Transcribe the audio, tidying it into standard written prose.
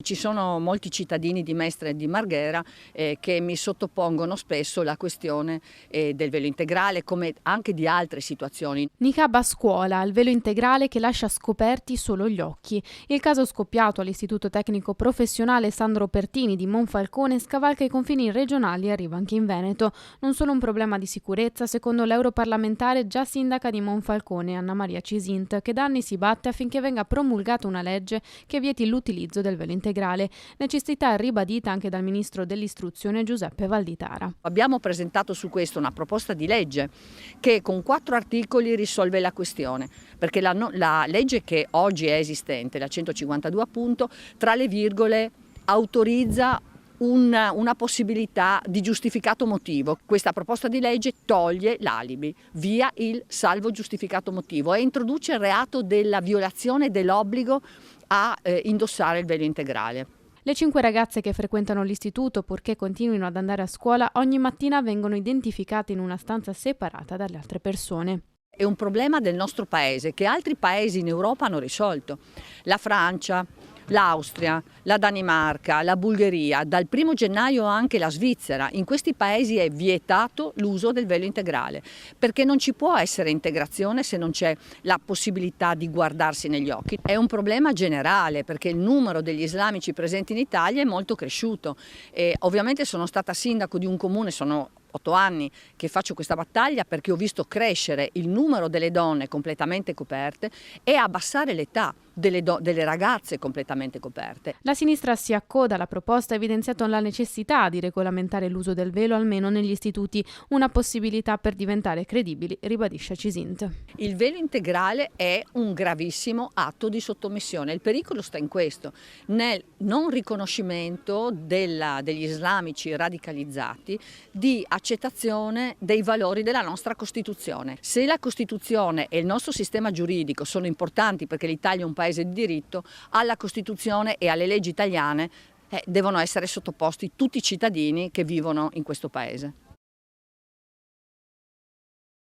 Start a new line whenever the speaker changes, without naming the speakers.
ci sono molti cittadini di Mestre e di Marghera che mi sottopongono spesso la questione del velo integrale, come anche di altre situazioni.
Niqab a scuola, il velo integrale che lascia scoperti solo gli occhi. Il caso scoppiato all'Istituto Tecnico Professionale Sandro Pertini di Monfalcone scavalca i confini regionali e arriva anche in Veneto. Non solo un problema di sicurezza, secondo l'europarlamentare già sindaca di Monfalcone, Anna Maria Cisint, che da anni si batte affinché venga promulgata una legge che vieti l'utilizzo del velo integrale. Necessità ribadita anche dal ministro dell'istruzione Giuseppe Valditara.
Abbiamo presentato su questo una proposta di legge che con 4 articoli risolve la questione, perché la legge che oggi è esistente, la 152 appunto, tra le virgole autorizza una possibilità di giustificato motivo. Questa proposta di legge toglie l'alibi, via il salvo giustificato motivo, e introduce il reato della violazione dell'obbligo a indossare il velo integrale.
Le 5 ragazze che frequentano l'istituto, purché continuino ad andare a scuola, ogni mattina vengono identificate in una stanza separata dalle altre persone.
È un problema del nostro paese che altri paesi in Europa hanno risolto. La Francia, l'Austria, la Danimarca, la Bulgaria, dal 1° gennaio anche la Svizzera. In questi paesi è vietato l'uso del velo integrale, perché non ci può essere integrazione se non c'è la possibilità di guardarsi negli occhi. È un problema generale perché il numero degli islamici presenti in Italia è molto cresciuto. E ovviamente sono stata sindaco di un comune, sono 8 anni che faccio questa battaglia, perché ho visto crescere il numero delle donne completamente coperte e abbassare l'età delle ragazze completamente coperte.
La sinistra si accoda alla proposta, evidenziando la necessità di regolamentare l'uso del velo almeno negli istituti, una possibilità per diventare credibili, ribadisce Cisint.
Il velo integrale è un gravissimo atto di sottomissione. Il pericolo sta in questo, nel non riconoscimento degli islamici radicalizzati di accettazione dei valori della nostra Costituzione. Se la Costituzione e il nostro sistema giuridico sono importanti perché l'Italia è un paese di diritto, alla Costituzione e alle leggi italiane devono essere sottoposti tutti i cittadini che vivono in questo paese.